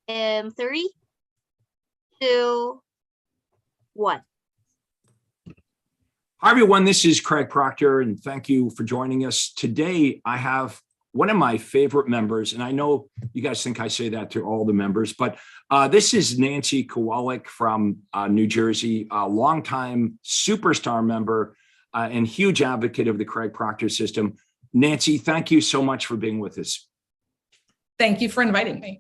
Three, two, one. Hi, everyone. This is Craig Proctor, and thank you for joining us. Today, I have one of my favorite members, and I know you guys think I say that to all the members, but this is Nancy Kowalik from New Jersey, a longtime superstar member and huge advocate of the Craig Proctor system. Nancy, thank you so much for being with us. Thank you for inviting me.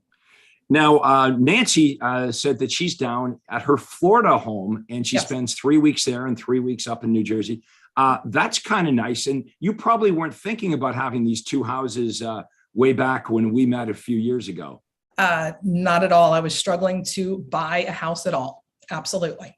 Now, Nancy said that she's down at her Florida home and she spends 3 weeks there and 3 weeks up in New Jersey. That's kind of nice. And you probably weren't thinking about having these two houses way back when we met a few years ago. Not at all. I was struggling to buy a house at all. Absolutely.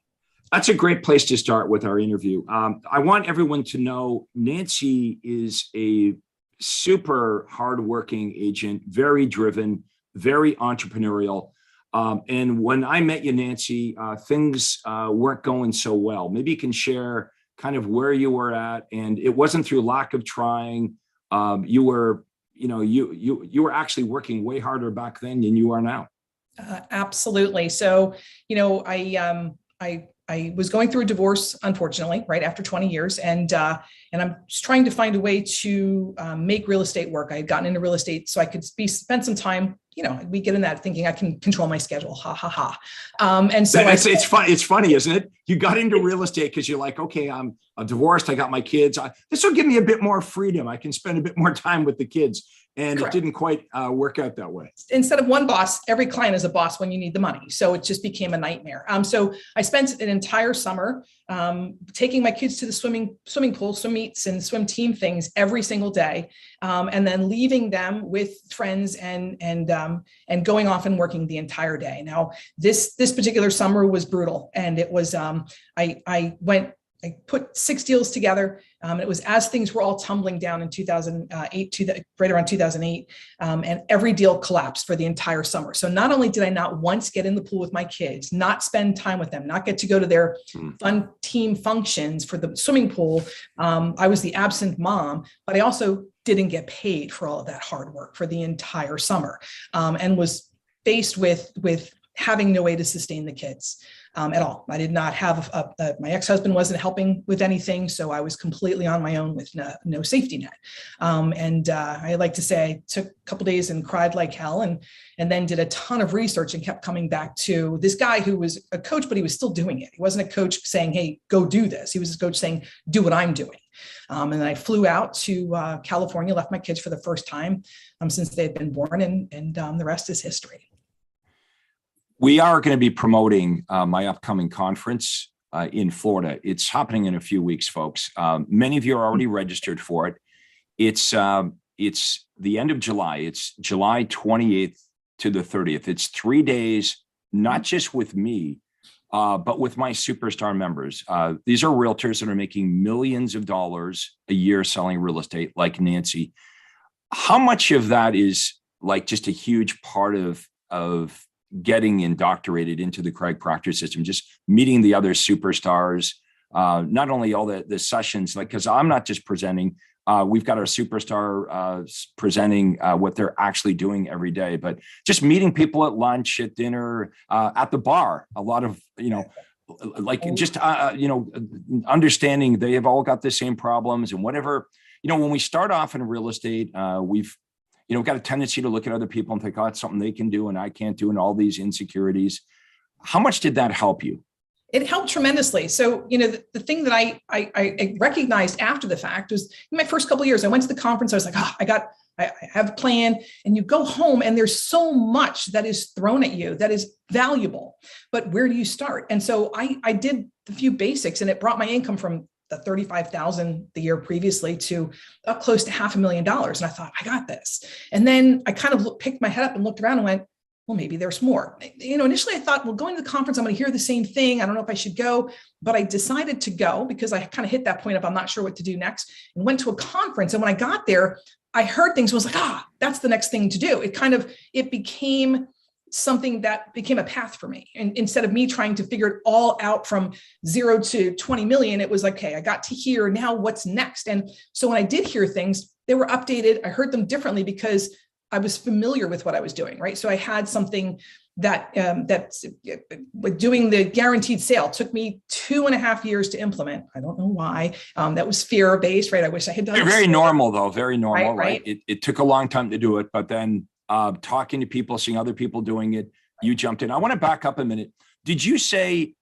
That's a great place to start with our interview. I want everyone to know Nancy is a super hardworking agent, very driven, very entrepreneurial. And when I met you, Nancy, things weren't going so well. Maybe you can share kind of where you were at, and it wasn't through lack of trying. You were actually working way harder back then than you are now. Absolutely. So, I was going through a divorce, unfortunately, right after 20 years. And I'm just trying to find a way to make real estate work. I had gotten into real estate so I could spend some time, we get in that thinking I can control my schedule. Ha, ha, ha. And so it's fun. It's funny, isn't it? You got into real estate because you're like, okay, I'm divorced. I got my kids. This will give me a bit more freedom. I can spend a bit more time with the kids. And Correct. It didn't quite work out that way. Instead of one boss, every client is a boss when you need the money. So it just became a nightmare. So I spent an entire summer taking my kids to the swimming pool, swim meets and swim team things every single day. And then leaving them with friends and going off and working the entire day. Now, this particular summer was brutal. And it was, I put 6 deals together. It was as things were all tumbling down in 2008, right around 2008, and every deal collapsed for the entire summer. So not only did I not once get in the pool with my kids, not spend time with them, not get to go to their fun team functions for the swimming pool, I was the absent mom, but I also didn't get paid for all of that hard work for the entire summer, and was faced with having no way to sustain the kids. At all. I did not have, my ex-husband wasn't helping with anything. So I was completely on my own with no safety net. I like to say I took a couple of days and cried like hell and then did a ton of research and kept coming back to this guy who was a coach, but he was still doing it. He wasn't a coach saying, hey, go do this. He was a coach saying, do what I'm doing. And then I flew out to California, left my kids for the first time since they had been born, and the rest is history. We are going to be promoting my upcoming conference in Florida. It's happening in a few weeks, folks. Many of you are already registered for it. It's the end of July. It's July 28th to the 30th. It's 3 days, not just with me, but with my superstar members. These are realtors that are making millions of dollars a year selling real estate, like Nancy. How much of that is like just a huge part of getting indoctrinated into the Craig Proctor system, just meeting the other superstars, not only all the sessions, like, because I'm not just presenting, we've got our superstar presenting what they're actually doing every day, but just meeting people at lunch, at dinner, at the bar, a lot of, understanding they have all got the same problems and whatever, when we start off in real estate, we've got a tendency to look at other people and think, oh, it's something they can do and I can't do, and all these insecurities. How much did that help you? It helped tremendously. So, the thing that I recognized after the fact was in my first couple of years, I went to the conference. I was like, I have a plan, and you go home and there's so much that is thrown at you that is valuable, but where do you start? And so I did a few basics, and it brought my income from the $35,000 the year previously to up close to $500,000. And I thought, I got this. And then I kind of picked my head up and looked around and went, well, maybe there's more. Initially I thought, well, going to the conference, I'm going to hear the same thing. I don't know if I should go, but I decided to go because I kind of hit that point of I'm not sure what to do next, and went to a conference. And when I got there, I heard things, was like, that's the next thing to do. It became something that became a path for me. And instead of me trying to figure it all out from 0 to 20 million, it was like, okay, I got to hear, now what's next? And so when I did hear things, they were updated. I heard them differently because I was familiar with what I was doing, right? So I had something that's doing the guaranteed sale took me 2.5 years to implement. I don't know why. That was fear based, right? I wish I had done it Very sooner. normal though, very normal, right? Right. It took a long time to do it, but then talking to people, seeing other people doing it, you jumped in. I want to back up a minute. Did you say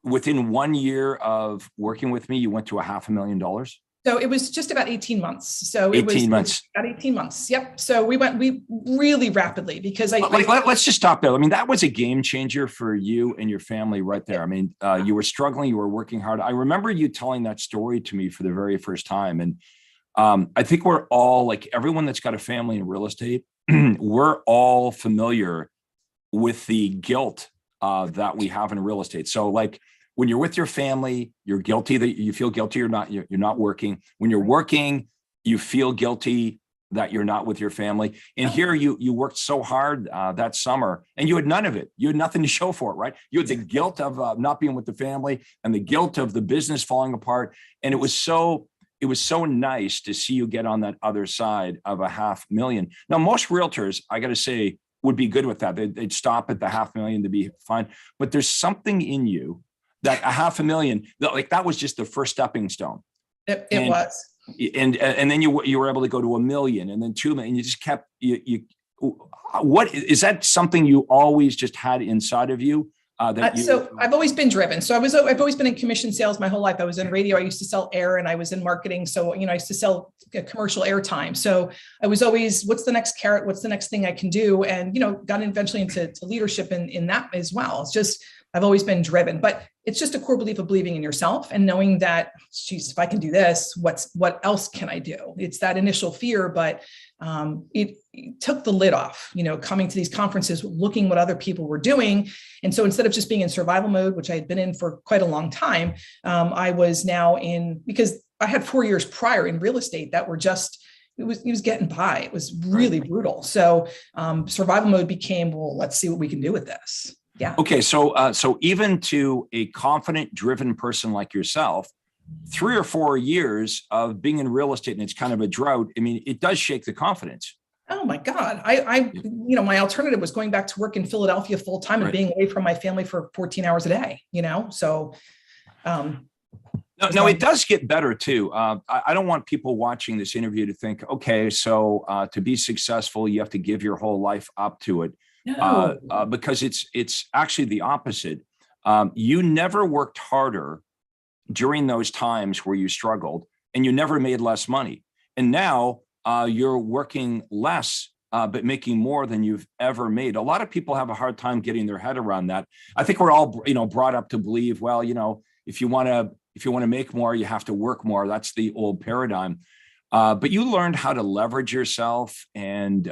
within 1 year of working with me, you went to $500,000? So it was just about 18 months. So it 18 was months. about 18 months. Yep. So we really rapidly because let's just stop there. I mean, that was a game changer for you and your family right there. I mean, you were struggling, you were working hard. I remember you telling that story to me for the very first time. And I think we're all, like everyone that's got a family in real estate, we're all familiar with the guilt that we have in real estate. So like, when you're with your family, you're guilty that you feel guilty you're not working. When you're working, you feel guilty that you're not with your family. And here you worked so hard that summer and you had none of it. You had nothing to show for it, right? You had the guilt of not being with the family and the guilt of the business falling apart. And it was so nice to see you get on that other side of $500,000. Now, most realtors, I got to say, would be good with that. They'd stop at the $500,000 to be fine. But there's something in you that $500,000, like that was just the first stepping stone. It was. And then you were able to go to $1 million and then 2 million. You just kept, what is that something you always just had inside of you? So I've always been driven. So I've always been in commission sales my whole life. I was in radio. I used to sell air and I was in marketing. So, I used to sell commercial airtime. So I was always, what's the next carrot? What's the next thing I can do? And, got eventually into leadership in that as well. It's just, I've always been driven, but it's just a core belief of believing in yourself and knowing that, geez, if I can do this, what else can I do? It's that initial fear, but it took the lid off, coming to these conferences, looking what other people were doing. And so instead of just being in survival mode, which I had been in for quite a long time, I was now because I had 4 years prior in real estate that were just, it was getting by. It was really brutal. So survival mode became, well, let's see what we can do with this. Yeah. Okay. So even to a confident, driven person like yourself, 3 or 4 years of being in real estate and it's kind of a drought. I mean, it does shake the confidence. Oh my God. My alternative was going back to work in Philadelphia full time and being away from my family for 14 hours a day, so. No, it does get better too. I don't want people watching this interview to think, okay, so to be successful, you have to give your whole life up to it. No. Because it's actually the opposite. You never worked harder during those times where you struggled and you never made less money. And now you're working less, but making more than you've ever made. A lot of people have a hard time getting their head around that. I think we're all, brought up to believe, well, if you want to make more, you have to work more. That's the old paradigm. But you learned how to leverage yourself and,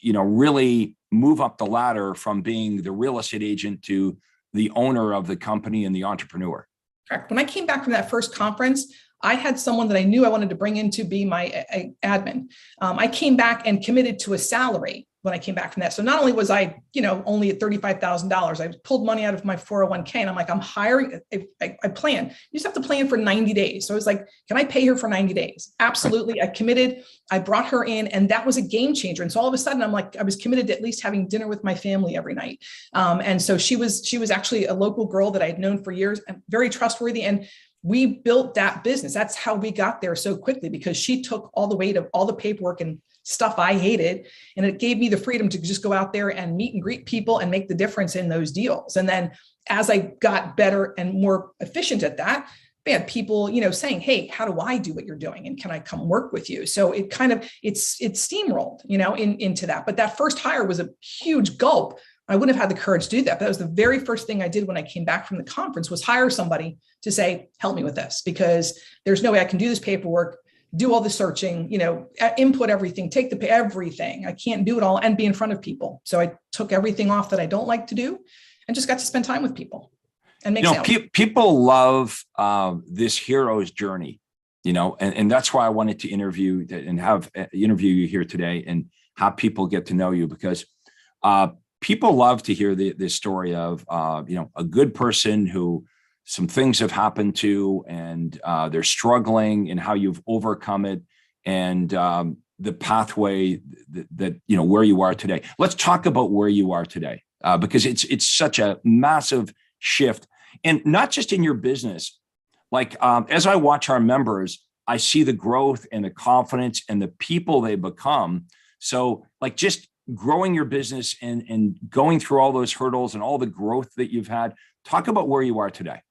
really move up the ladder from being the real estate agent to the owner of the company and the entrepreneur. Correct. When I came back from that first conference, I had someone that I knew I wanted to bring in to be my admin. I came back and committed to a salary when I came back from that. So not only was I, only at $35,000, I pulled money out of my 401k and I'm like, I'm hiring, I plan. You just have to plan for 90 days. So I was like, can I pay her for 90 days? Absolutely. I committed, I brought her in and that was a game changer. And so all of a sudden I'm like, I was committed to at least having dinner with my family every night. And so she was actually a local girl that I had known for years and very trustworthy. And we built that business. That's how we got there so quickly because she took all the weight of all the paperwork and stuff I hated. And it gave me the freedom to just go out there and meet and greet people and make the difference in those deals. And then as I got better and more efficient at that, we had people, saying, hey, how do I do what you're doing? And can I come work with you? So it kind of, it's steamrolled, into that. But that first hire was a huge gulp. I wouldn't have had the courage to do that. But that was the very first thing I did when I came back from the conference was hire somebody to say, help me with this, because there's no way I can do this paperwork, do all the searching, input everything, take everything. I can't do it all and be in front of people. So I took everything off that I don't like to do and just got to spend time with people and make sales. People love this hero's journey, and that's why I wanted to interview you here today and have people get to know you because people love to hear this story of, a good person who some things have happened to and they're struggling and how you've overcome it and the pathway that, where you are today. Let's talk about where you are today. because it's such a massive shift, and not just in your business. Like as I watch our members, I see the growth and the confidence and the people they become. So like just growing your business and going through all those hurdles and all the growth that you've had. Talk about where you are today.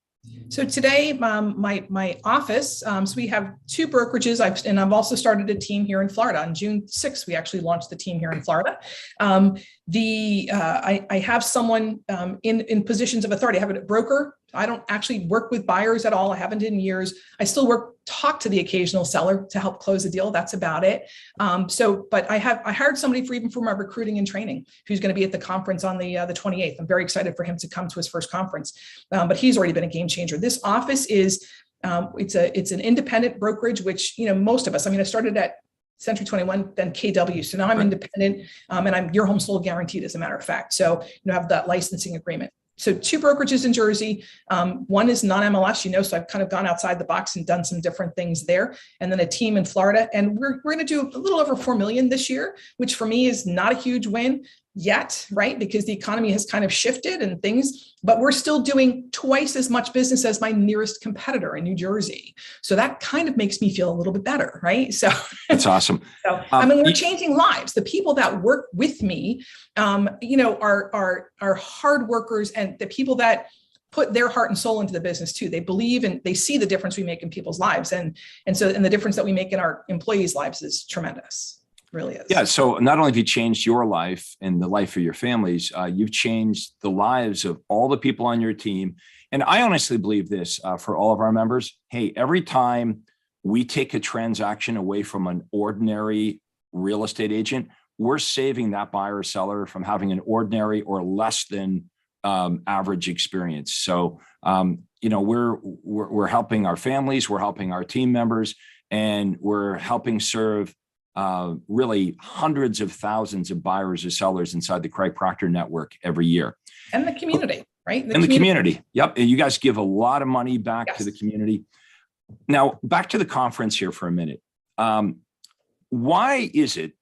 So today, my office, so we have two brokerages, I've also started a team here in Florida. On June 6th, we actually launched the team here in Florida. I have someone in positions of authority. I have a broker. I don't actually work with buyers at all. I haven't in years. I still talk to the occasional seller to help close a deal. That's about it. But I hired somebody for my recruiting and training, who's going to be at the conference on the 28th. I'm very excited for him to come to his first conference, but he's already been a game changer. This office is, it's an independent brokerage, which, most of us, I started at Century 21, then KW. So now I'm independent, and I'm your home sold guaranteed, as a matter of fact. So, I have that licensing agreement. So two brokerages in Jersey. One is non-MLS, so I've kind of gone outside the box and done some different things there. And then a team in Florida. And we're going to do a little over 4 million this year, which for me is not a huge win yet, right? Because the economy has kind of shifted and things, but we're still doing twice as much business as my nearest competitor in New Jersey. So that kind of makes me feel a little bit better, right? So that's awesome. We're changing lives. The people that work with me, are hard workers, and the people that put their heart and soul into the business too. They believe and they see the difference we make in people's lives. And the difference that we make in our employees' lives is tremendous. Really is. Yeah. So not only have you changed your life and the life of your families, you've changed the lives of all the people on your team. And I honestly believe this for all of our members. Hey, every time we take a transaction away from an ordinary real estate agent, we're saving that buyer or seller from having an ordinary or less than average experience. So, we're helping our families, we're helping our team members, and we're helping serve really hundreds of thousands of buyers or sellers inside the Craig Proctor network every year. And the community, right? The community. Yep. And you guys give a lot of money back to the community. Now, back to the conference here for a minute. Why is it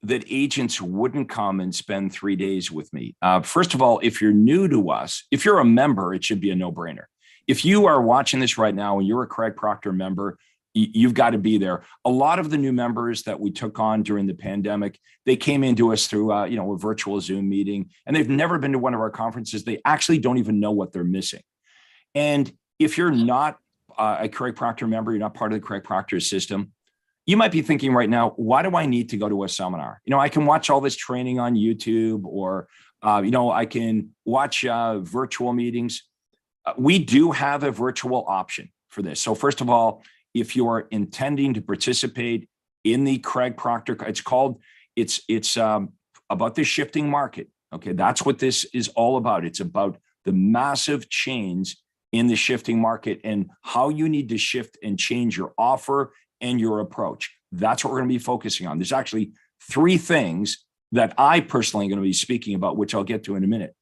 that agents wouldn't come and spend 3 days with me? First of all, if you're new to us, if you're a member, it should be a no-brainer. If you are watching this right now and you're a Craig Proctor member, you've got to be there. A lot of the new members that we took on during the pandemic, they came into us through a virtual Zoom meeting, and they've never been to one of our conferences. They actually don't even know what they're missing. And if you're not a Craig Proctor member, you're not part of the Craig Proctor system, you might be thinking right now, why do I need to go to a seminar? I can watch all this training on YouTube, or I can watch virtual meetings. We do have a virtual option for this. So first of all, if you're intending to participate in the Craig Proctor, it's about the shifting market. Okay, that's what this is all about. It's about the massive change in the shifting market and how you need to shift and change your offer and your approach. That's what we're going to be focusing on. There's actually 3 things that I personally am going to be speaking about, which I'll get to in a minute.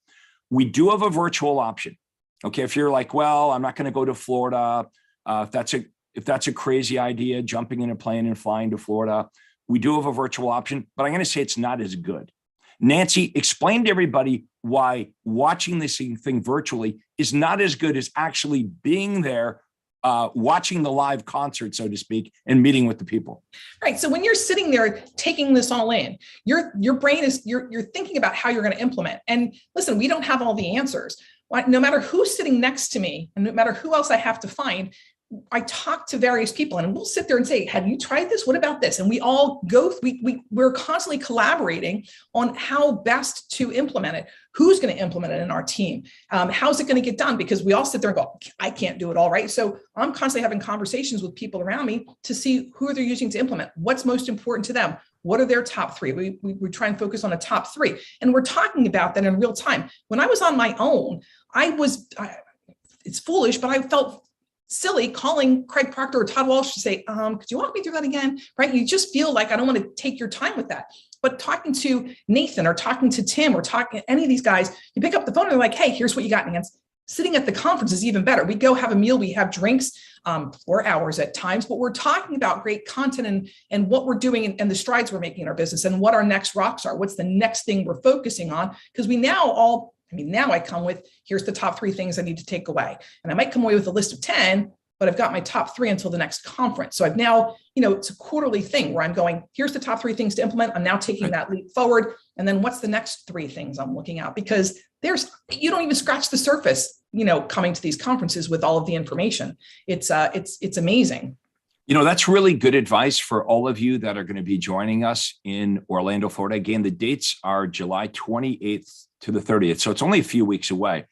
We do have a virtual option. Okay, if you're like, well, I'm not going to go to Florida, if that's a crazy idea, jumping in a plane and flying to Florida, we do have a virtual option, but I'm going to say it's not as good. Nancy, explain to everybody why watching this thing virtually is not as good as actually being there, watching the live concert, so to speak, and meeting with the people. Right. So when you're sitting there taking this all in, your brain is, you're thinking about how you're going to implement. And listen, we don't have all the answers. No matter who's sitting next to me, and no matter who else I have to find, I talk to various people, and we'll sit there and say, have you tried this? What about this? And we all we're constantly collaborating on how best to implement it. Who's going to implement it in our team? How's it going to get done? Because we all sit there and go, I can't do it all, right? So I'm constantly having conversations with people around me to see who they're using to implement. What's most important to them? What are their top 3? We try and focus on a top 3. And we're talking about that in real time. When I was on my own, it's foolish, but I felt silly calling Craig Proctor or Todd Walsh to say, could you walk me through that again? Right? You just feel like I don't want to take your time with that. But talking to Nathan or talking to Tim or talking to any of these guys, you pick up the phone and they're like, hey, here's what you got. And sitting at the conference is even better. We go have a meal, we have drinks, 4 hours at times, but we're talking about great content and what we're doing and the strides we're making in our business and what our next rocks are. What's the next thing we're focusing on? Because now I come with, here's the top 3 things I need to take away. And I might come away with a list of 10, but I've got my top 3 until the next conference. So I've now, it's a quarterly thing where I'm going, here's the top 3 things to implement. I'm now taking that leap forward. And then what's the next 3 things I'm looking at? Because you don't even scratch the surface, coming to these conferences with all of the information. It's amazing. That's really good advice for all of you that are going to be joining us in Orlando, Florida. Again, the dates are July 28th to the 30th. So it's only a few weeks away.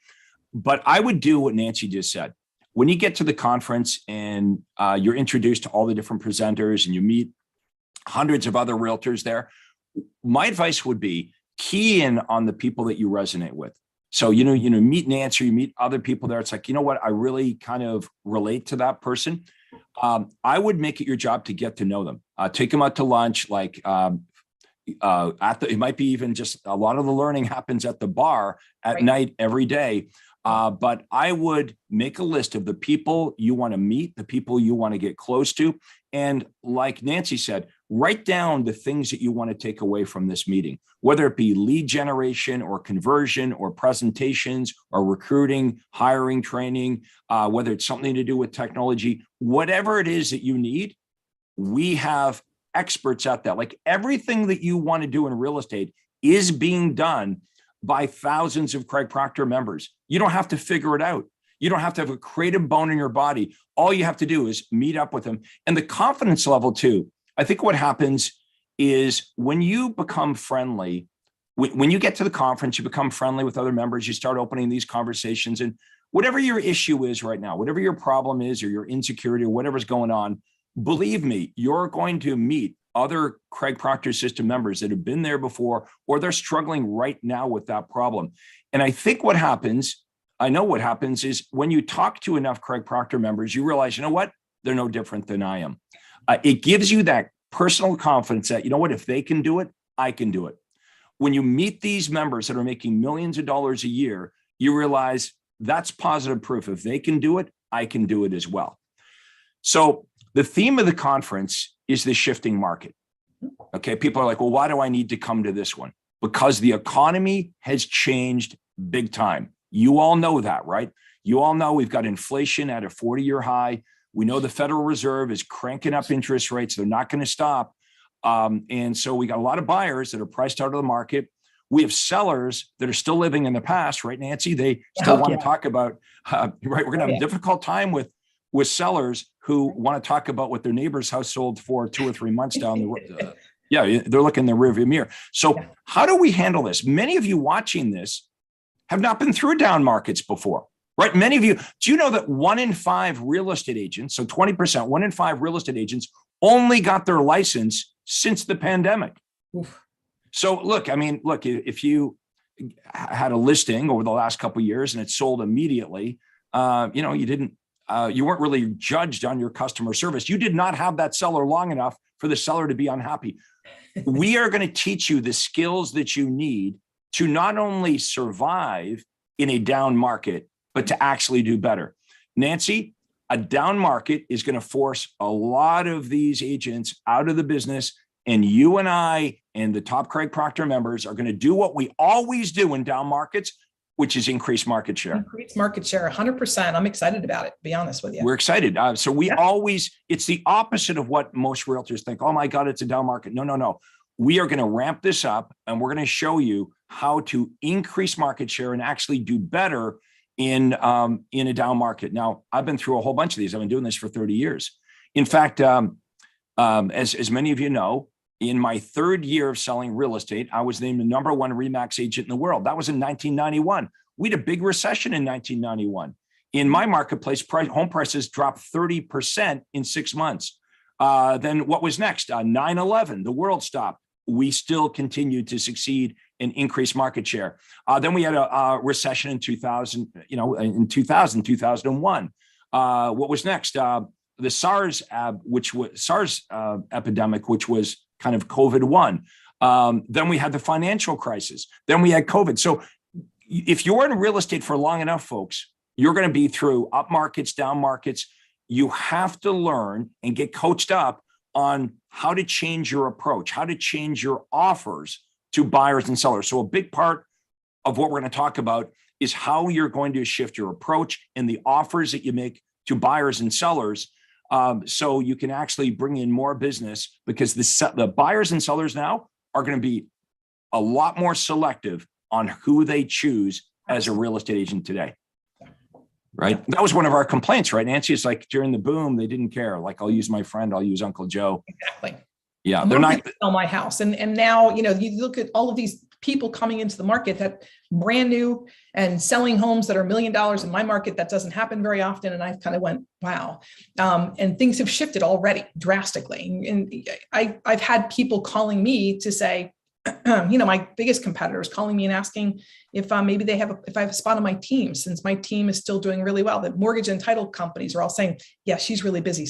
But I would do what Nancy just said. When you get to the conference and you're introduced to all the different presenters and you meet hundreds of other realtors there, my advice would be key in on the people that you resonate with. So, meet Nancy, you meet other people there. It's like, you know what? I really kind of relate to that person. I would make it your job to get to know them. Take them out to lunch, it might be even just a lot of the learning happens at the bar at night every day. But I would make a list of the people you want to meet, the people you want to get close to. And like Nancy said, write down the things that you want to take away from this meeting, whether it be lead generation or conversion or presentations or recruiting, hiring, training, whether it's something to do with technology, whatever it is that you need, we have experts at that. Like everything that you want to do in real estate is being done by thousands of Craig Proctor members. You don't have to figure it out. You don't have to have a creative bone in your body. All you have to do is meet up with them. And the confidence level too. I think what happens is when you become friendly, when you get to the conference, you become friendly with other members, you start opening these conversations, and whatever your issue is right now, whatever your problem is or your insecurity or whatever's going on, believe me, you're going to meet other Craig Proctor system members that have been there before, or they're struggling right now with that problem. And I think I know what happens is when you talk to enough Craig Proctor members, you realize, you know what? They're no different than I am. It gives you that personal confidence that, you know what, if they can do it, I can do it. When you meet these members that are making millions of dollars a year, you realize that's positive proof. If they can do it, I can do it as well. So the theme of the conference is the shifting market. Okay, people are like, well, why do I need to come to this one? Because the economy has changed big time. You all know that, right? You all know we've got inflation at a 40-year high. We know the Federal Reserve is cranking up interest rates. They're not going to stop. And so we got a lot of buyers that are priced out of the market. We have sellers that are still living in the past, right, Nancy? They still want to talk about, right? We're going to have a difficult time with sellers who want to talk about what their neighbor's house sold for 2 or 3 months down the road. They're looking in the rearview mirror. So how do we handle this? Many of you watching this have not been through down markets before, right? Many of you, do you know that 1 in 5 real estate agents, so 20%, 1 in 5 real estate agents only got their license since the pandemic? Oof. So look, if you had a listing over the last couple of years and it sold immediately, you weren't really judged on your customer service. You did not have that seller long enough for the seller to be unhappy. We are going to teach you the skills that you need to not only survive in a down market, but to actually do better. Nancy, a down market is going to force a lot of these agents out of the business, and you and I and the top Craig Proctor members are going to do what we always do in down markets, which is increase market share. Increase market share, 100%. I'm excited about it, to be honest with you. We're excited. It's the opposite of what most realtors think. Oh my God, it's a down market. No. We are going to ramp this up and we're going to show you how to increase market share and actually do better in a down market. Now, I've been through a whole bunch of these. I've been doing this for 30 years. In fact, as many of you know, in my 3rd year of selling real estate, I was named the #1 RE/MAX agent in the world. That was in 1991. We had a big recession in 1991. In my marketplace, home prices dropped 30% in 6 months. Then what was next? 9/11, the world stopped. We still continued to succeed and increase market share. Then we had a recession in 2001. What was next? The SARS epidemic, which was kind of COVID-1. Then we had the financial crisis. Then we had COVID. So if you're in real estate for long enough, folks, You're going to be through up markets, down markets. You have to learn and get coached up on how to change your approach, how to change your offers to buyers and sellers. So a big part of what we're going to talk about is how you're going to shift your approach and the offers that you make to buyers and sellers, so you can actually bring in more business, because the buyers and sellers now are going to be a lot more selective on who they choose as a real estate agent today. Right. That was one of our complaints, right, Nancy? It's like during the boom, they didn't care. Like, I'll use my friend, I'll use Uncle Joe. Exactly. Yeah. They're not sell my house. And now, you know, you look at all of these people coming into the market that brand new and selling homes that are $1 million in my market. That doesn't happen very often. And I kind of went, wow. And things have shifted already drastically. And I've had people calling me to say, you know, my biggest competitors calling me and asking if maybe if I have a spot on my team, since my team is still doing really well. The mortgage and title companies are all saying, yeah, she's really busy.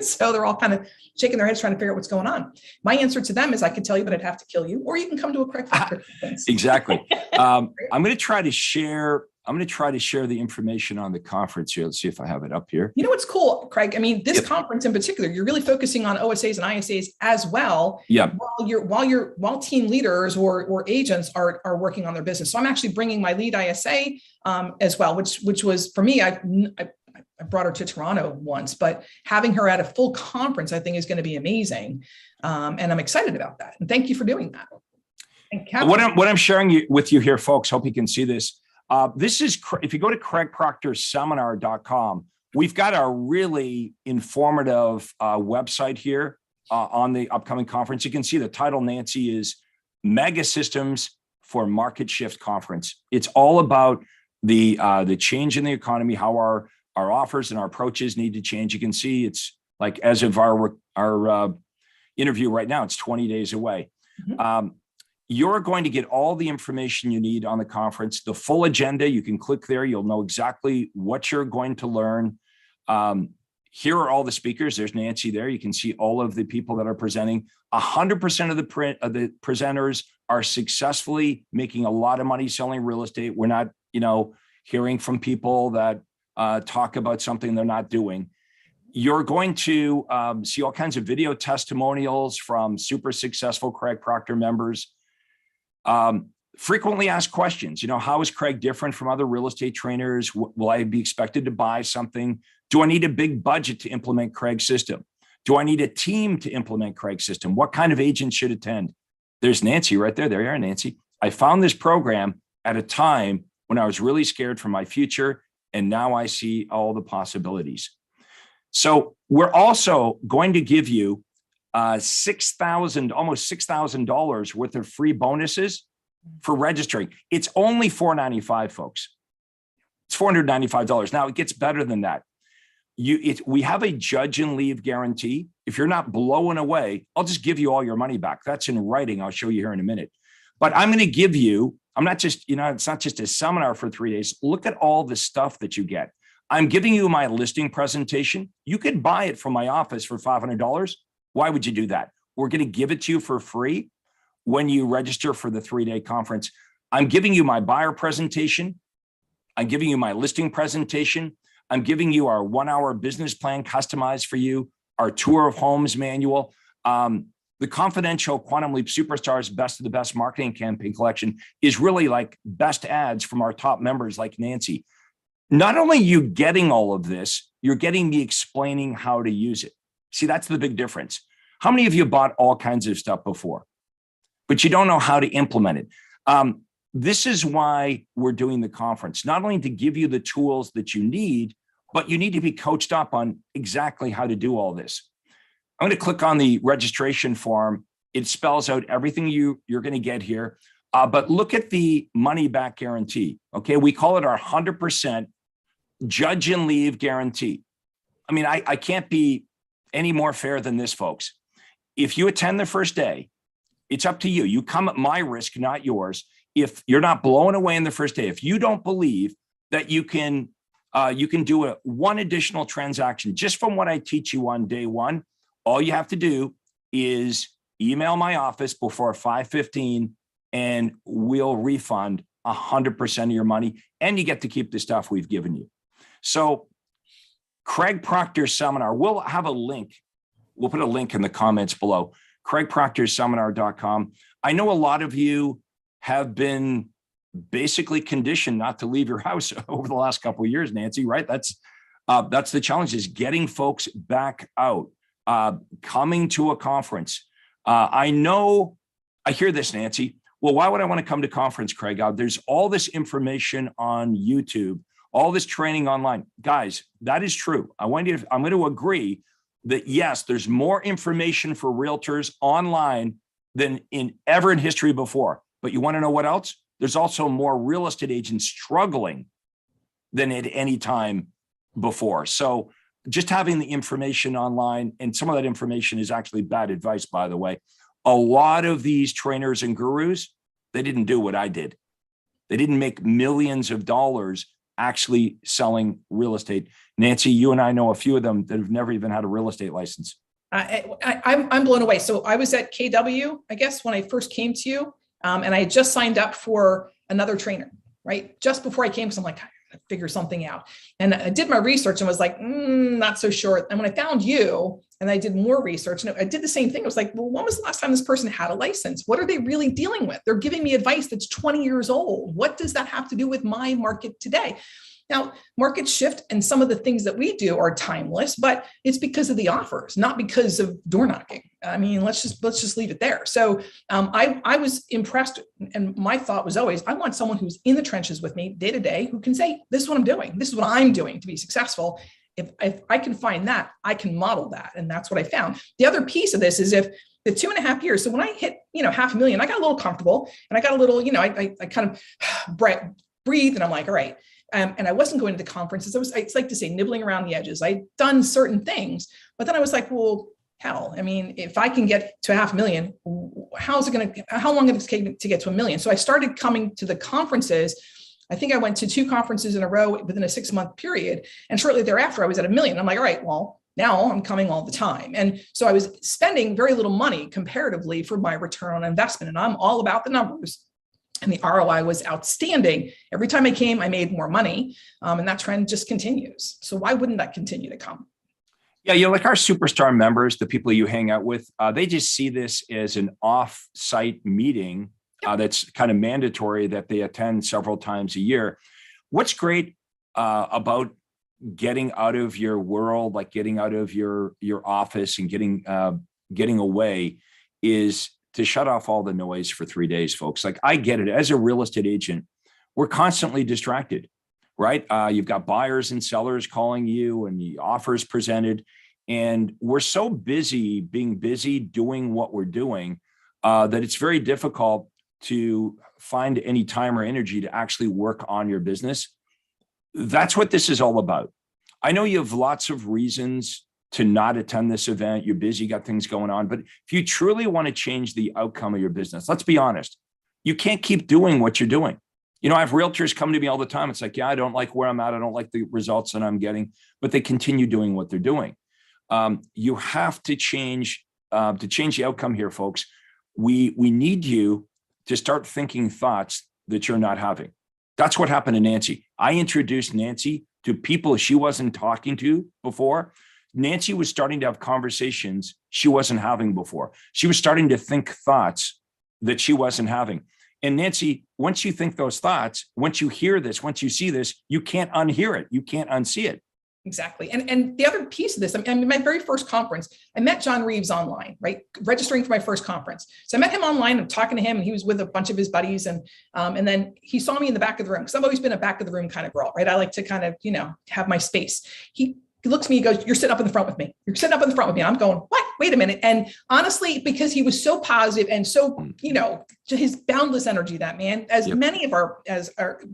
So they're all kind of shaking their heads trying to figure out what's going on. My answer to them is I could tell you, but I'd have to kill you, or you can come to a Craig Proctor conference. Exactly. I'm going to try to share the information on the conference here. Let's see if I have it up here. You know what's cool, Craig? I mean, this conference in particular, you're really focusing on OSAs and ISAs as well. Yeah. While team leaders or agents are working on their business. So I'm actually bringing my lead ISA as well, which was for me. I brought her to Toronto once, but having her at a full conference, I think, is going to be amazing, and I'm excited about that. And thank you for doing that. And what I'm sharing with you here, folks. Hope you can see this. This is, if you go to craigproctorseminar.com, we've got a really informative website here on the upcoming conference. You can see the title, Nancy, is Mega Systems for Market Shift Conference. It's all about the change in the economy, how our offers and our approaches need to change. You can see it's like, as of our interview right now, it's 20 days away. Mm-hmm. You're going to get all the information you need on the conference, the full agenda. You can click there. You'll know exactly what you're going to learn. Here are all the speakers. There's Nancy there. You can see all of the people that are presenting. 100% of the presenters are successfully making a lot of money selling real estate. We're not, hearing from people that talk about something they're not doing. You're going to see all kinds of video testimonials from super successful Craig Proctor members. Frequently asked questions. How is Craig different from other real estate trainers? Will I be expected to buy something? Do I need a big budget to implement Craig's system? Do I need a team to implement Craig's system? What kind of agents should attend? There's Nancy right there. There you are, Nancy. I found this program at a time when I was really scared for my future, and now I see all the possibilities. So we're also going to give you almost $6,000 worth of free bonuses for registering. It's only $495, folks. It's $495. Now it gets better than that. We have a judge and leave guarantee. If you're not blown away, I'll just give you all your money back. That's in writing. I'll show you here in a minute. But I'm going to give you, I'm not just, it's not just a seminar for 3 days. Look at all the stuff that you get. I'm giving you my listing presentation. You could buy it from my office for $500. Why would you do that? We're going to give it to you for free when you register for the 3-day conference. I'm giving you my buyer presentation. I'm giving you my listing presentation. I'm giving you our 1-hour business plan customized for you, our tour of homes manual, the confidential Quantum Leap Superstars Best of the Best marketing campaign collection is really like best ads from our top members like Nancy. Not only are you getting all of this, you're getting me explaining how to use it. See, that's the big difference. How many of you bought all kinds of stuff before, but you don't know how to implement it? This is why we're doing the conference, not only to give you the tools that you need, but you need to be coached up on exactly how to do all this. I'm going to click on the registration form. It spells out everything you're going to get here. But look at the money back guarantee. Okay, we call it our 100% judge and leave guarantee. I mean, I can't be any more fair than this, folks. If you attend the first day, it's up to you. You come at my risk, not yours. If you're not blown away in the first day, if you don't believe that you can do one additional transaction just from what I teach you on day one, all you have to do is email my office before 5:15 and we'll refund 100% of your money, and you get to keep the stuff we've given you. So Craig Proctor's seminar, we'll have a link. We'll put a link in the comments below, craigproctorseminar.com. I know a lot of you have been basically conditioned not to leave your house over the last couple of years, Nancy, right? That's the challenge, is getting folks back out, coming to a conference. I hear this, Nancy. Well, why would I want to come to conference, Craig? There's all this information on YouTube, all this training online. Guys, that is true. I'm going to agree that yes, there's more information for realtors online than ever in history before. But you want to know what else? There's also more real estate agents struggling than at any time before. So just having the information online, and some of that information is actually bad advice, by the way. A lot of these trainers and gurus, they didn't do what I did. They didn't make millions of dollars actually selling real estate. Nancy, you and I know a few of them that have never even had a real estate license. I'm blown away. So I was at KW, I guess, when I first came to you, and I had just signed up for another trainer, right? Just before I came, because I'm like, I gotta figure something out. And I did my research and was like, not so sure. And when I found you and I did more research, and I did the same thing, I was like, well, when was the last time this person had a license? What are they really dealing with? They're giving me advice that's 20 years old. What does that have to do with my market today? Now, markets shift, and some of the things that we do are timeless, but it's because of the offers, not because of door knocking. I mean, let's just leave it there. So I was impressed, and my thought was always, I want someone who's in the trenches with me day to day, who can say, this is what I'm doing. This is what I'm doing to be successful. If I can find that, I can model that. And that's what I found. The other piece of this is, if the 2.5 years, so when I hit, $500,000, I got a little comfortable, and I got a little, I kind of breathed, and I'm like, all right. And I wasn't going to the conferences. It's like to say, nibbling around the edges. I'd done certain things, but then I was like, well, hell, I mean, if I can get to $500,000, how long is it going to get to $1 million? So I started coming to the conferences. I think I went to 2 conferences in a row within a 6-month period. And shortly thereafter, I was at $1 million. I'm like, all right, well, now I'm coming all the time. And so I was spending very little money comparatively for my return on investment. And I'm all about the numbers. And the ROI was outstanding. Every time I came, I made more money. And that trend just continues. So why wouldn't that continue to come? Yeah, like our superstar members, the people you hang out with, they just see this as an off-site meeting that's kind of mandatory that they attend several times a year. What's great about getting out of your world, like getting out of your office and getting away, is to shut off all the noise for 3 days, folks. Like, I get it. As a real estate agent, we're constantly distracted, right? You've got buyers and sellers calling you and the offers presented. And we're so busy being busy doing what we're doing that it's very difficult to find any time or energy to actually work on your business. That's what this is all about. I know you have lots of reasons to not attend this event. You're busy, you got things going on. But if you truly want to change the outcome of your business, let's be honest, you can't keep doing what you're doing. I have realtors come to me all the time. It's like, yeah, I don't like where I'm at. I don't like the results that I'm getting, but they continue doing what they're doing. You have to change the outcome here, folks. We need you to start thinking thoughts that you're not having. That's what happened to Nancy. I introduced Nancy to people she wasn't talking to before. Nancy was starting to have conversations she wasn't having before. She was starting to think thoughts that she wasn't having. And Nancy, once you think those thoughts, once you hear this, once you see this, you can't unhear it. You can't unsee it. Exactly. And the other piece of this, I mean, my very first conference, I met John Reeves online, right? Registering for my first conference. So I met him online. I'm talking to him, and he was with a bunch of his buddies. And then he saw me in the back of the room, because I've always been a back of the room kind of girl, right? I like to kind of, have my space. He looks at me, he goes, "You're sitting up in the front with me. You're sitting up in the front with me." And I'm going, "What? Wait a minute." And honestly, because he was so positive and so, his boundless energy, that man, as Yep. many of our,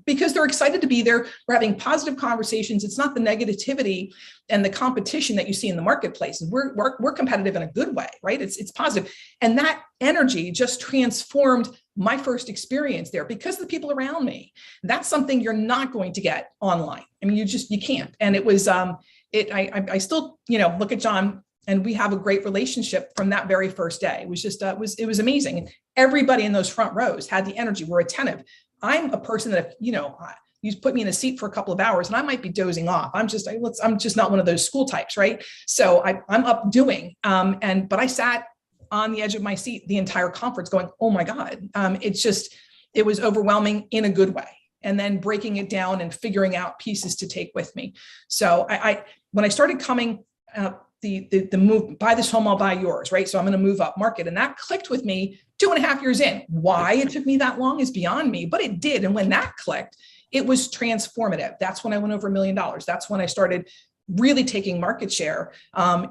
because they're excited to be there. We're having positive conversations. It's not the negativity and the competition that you see in the marketplace. We're competitive in a good way, right? It's positive. And that energy just transformed my first experience there because of the people around me. That's something you're not going to get online. I mean, you can't. And it was, I still, look at John, and we have a great relationship from that very first day. It was just, it was amazing. And everybody in those front rows had the energy. We're attentive. I'm a person that, you put me in a seat for a couple of hours and I might be dozing off. I'm just not one of those school types, right? So I'm up doing, but I sat on the edge of my seat the entire conference going, oh my God. It was overwhelming in a good way. And then breaking it down and figuring out pieces to take with me. So when I started coming, the move, buy this home, I'll buy yours, right? So I'm going to move up market. And that clicked with me 2.5 years in. Why it took me that long is beyond me, but it did. And when that clicked, it was transformative. That's when I went over $1 million. That's when I started really taking market share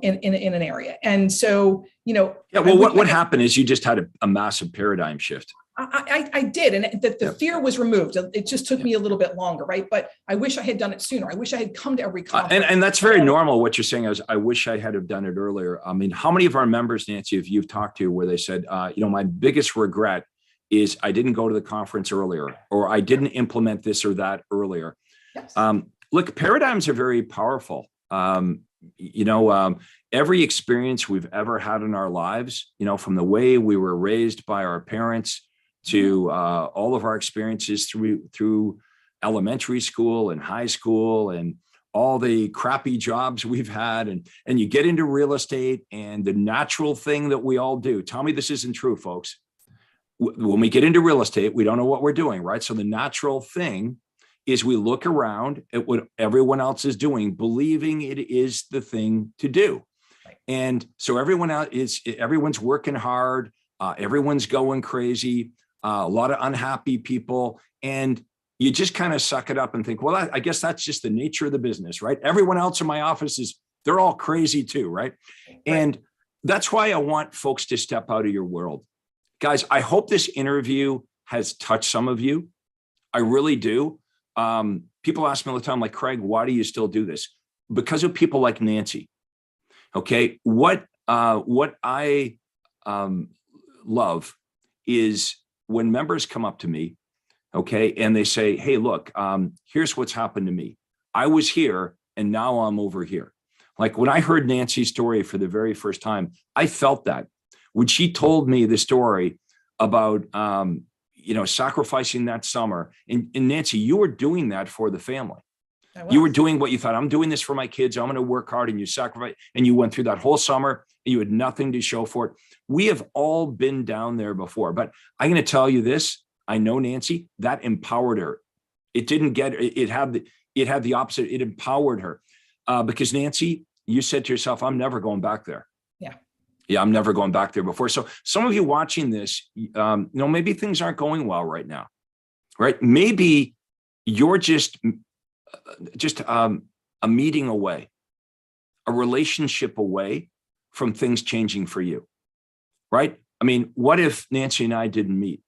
in an area. And so, Yeah. Well, what happened is you just had a massive paradigm shift. I did. And the fear was removed. It just took me a little bit longer, right? But I wish I had done it sooner. I wish I had come to every conference. And that's very normal. What you're saying is, I wish I had have done it earlier. I mean, how many of our members, Nancy, if you've talked to where they said, my biggest regret is I didn't go to the conference earlier, or I didn't implement this or that earlier. Yes. Look, paradigms are very powerful. Every experience we've ever had in our lives, from the way we were raised by our parents to all of our experiences through elementary school and high school and all the crappy jobs we've had, and you get into real estate, and the natural thing that we all do. Tell me this isn't true, folks. When we get into real estate, we don't know what we're doing, right? So the natural thing is we look around at what everyone else is doing, believing it is the thing to do. Right. And so everyone's working hard. Everyone's going crazy. A lot of unhappy people. And you just kind of suck it up and think, well, I guess that's just the nature of the business, right? Everyone else in my office they're all crazy too, right? And that's why I want folks to step out of your world. Guys, I hope this interview has touched some of you. I really do. People ask me all the time, like, Craig, why do you still do this? Because of people like Nancy. Okay. What I love is when members come up to me, okay, and they say, hey, look, here's what's happened to me. I was here and now I'm over here. Like when I heard Nancy's story for the very first time, I felt that. When she told me the story about, sacrificing that summer, and Nancy, you were doing that for the family. You were doing what you thought, I'm doing this for my kids. I'm going to work hard, and you sacrifice, and you went through that whole summer and you had nothing to show for it. We have all been down there before, but I'm going to tell you this. I know Nancy, that empowered her. It had the opposite. It empowered her because Nancy, you said to yourself, I'm never going back there. Yeah, I'm never going back there before. So some of you watching this, maybe things aren't going well right now, right? Maybe you're just a meeting away, a relationship away from things changing for you, right? I mean, what if Nancy and I didn't meet,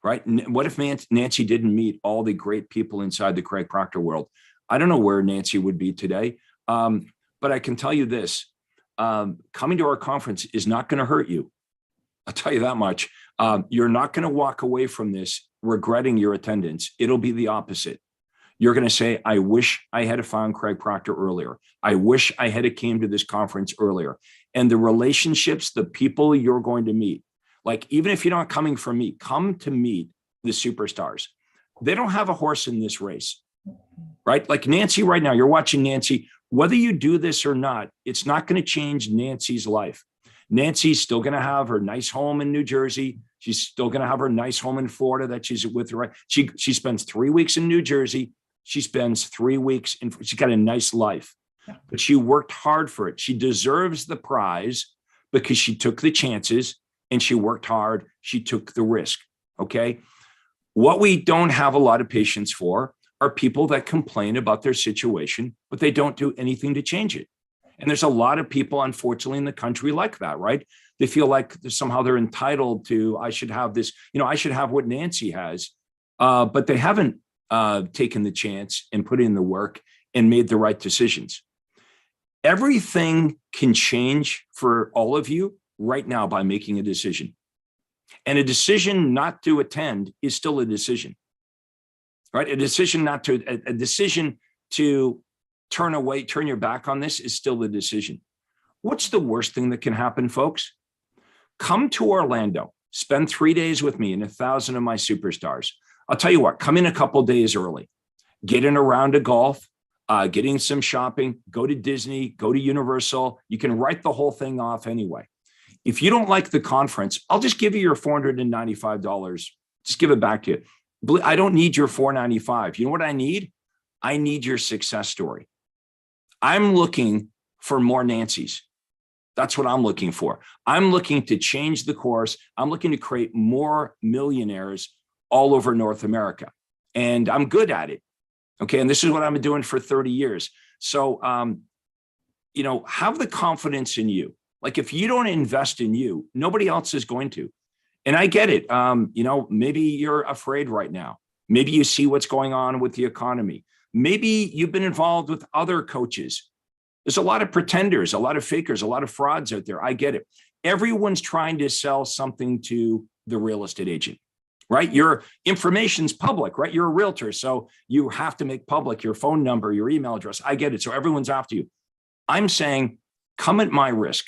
right? What if Nancy didn't meet all the great people inside the Craig Proctor world? I don't know where Nancy would be today, but I can tell you this. Coming to our conference is not going to hurt you. I'll tell you that much. You're not going to walk away from this regretting your attendance. It'll be the opposite. You're going to say, I wish I had found Craig Proctor earlier. I wish I had came to this conference earlier. And the relationships, the people you're going to meet, like, even if you're not coming from me, come to meet the superstars. They don't have a horse in this race, right? Like Nancy right now, you're watching Nancy. Whether you do this or not, it's not going to change Nancy's life. Nancy's still going to have her nice home in New Jersey. She's still going to have her nice home in Florida that she's with her. She spends 3 weeks in New Jersey. She spends 3 weeks she's got a nice life, but she worked hard for it. She deserves the prize because she took the chances and she worked hard. She took the risk. Okay. What we don't have a lot of patience for are people that complain about their situation, but they don't do anything to change it. And there's a lot of people, unfortunately, in the country like that, right? They feel like somehow they're entitled to, I should have this, I should have what Nancy has, but they haven't taken the chance and put in the work and made the right decisions. Everything can change for all of you right now by making a decision. And a decision not to attend is still a decision. Right? A decision to turn away, turn your back on this is still a decision. What's the worst thing that can happen, folks? Come to Orlando, spend 3 days with me and 1,000 of my superstars. I'll tell you what, come in a couple days early, get in a round of golf, getting some shopping, go to Disney, go to Universal. You can write the whole thing off anyway. If you don't like the conference, I'll just give you your $495. Just give it back to you. I don't need your $495. You know what I need? I need your success story. I'm looking for more Nancys. That's what I'm looking for. I'm looking to change the course. I'm looking to create more millionaires all over North America. And I'm good at it. Okay. And this is what I've been doing for 30 years. So, have the confidence in you. Like if you don't invest in you, nobody else is going to. And I get it. Maybe you're afraid right now. Maybe you see what's going on with the economy. Maybe you've been involved with other coaches. There's a lot of pretenders, a lot of fakers, a lot of frauds out there. I get it. Everyone's trying to sell something to the real estate agent, right? Your information's public, right? You're a realtor, so you have to make public your phone number, your email address. I get it. So everyone's after you. I'm saying, come at my risk.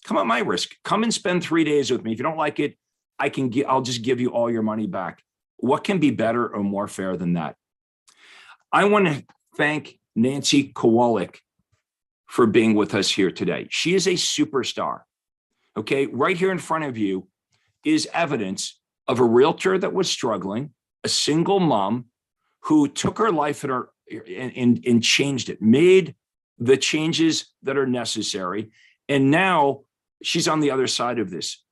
Come at my risk. Come and spend 3 days with me. If you don't like it, I'll just give you all your money back. What can be better or more fair than that? I want to thank Nancy Kowalik for being with us here today. She is a superstar. Okay, right here in front of you is evidence of a realtor that was struggling, a single mom who took her life and changed it, made the changes that are necessary. And now she's on the other side of this.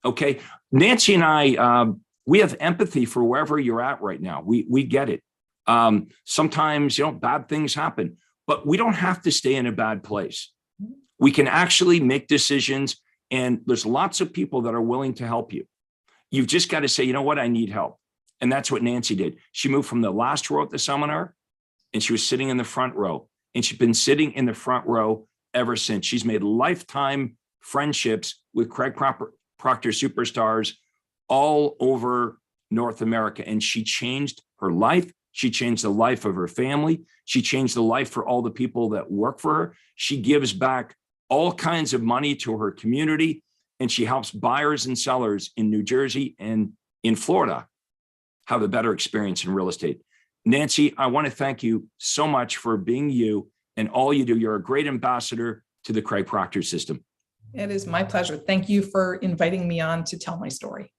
Okay, Nancy and I, we have empathy for wherever you're at right now. We get it. Sometimes, bad things happen, but we don't have to stay in a bad place. We can actually make decisions, and there's lots of people that are willing to help you. You've just got to say, you know what, I need help. And that's what Nancy did. She moved from the last row at the seminar, and she was sitting in the front row, and she's been sitting in the front row ever since. She's made lifetime friendships with Craig Proctor superstars all over North America. And she changed her life. She changed the life of her family. She changed the life for all the people that work for her. She gives back all kinds of money to her community, and she helps buyers and sellers in New Jersey and in Florida have a better experience in real estate. Nancy, I want to thank you so much for being you and all you do. You're a great ambassador to the Craig Proctor system. It is my pleasure. Thank you for inviting me on to tell my story.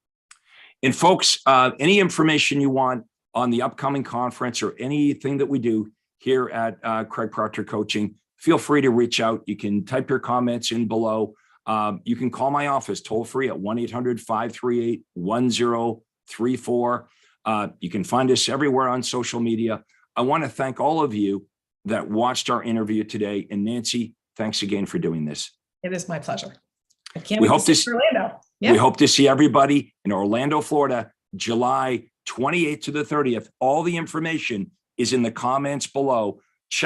And folks, any information you want on the upcoming conference or anything that we do here at Craig Proctor Coaching, feel free to reach out. You can type your comments in below. You can call my office toll free at 1-800-538-1034. You can find us everywhere on social media. I want to thank all of you that watched our interview today. And Nancy, thanks again for doing this. It is my pleasure. I can't wait to see Orlando. Yeah. We hope to see everybody in Orlando, Florida, July 28th to the 30th. All the information is in the comments below.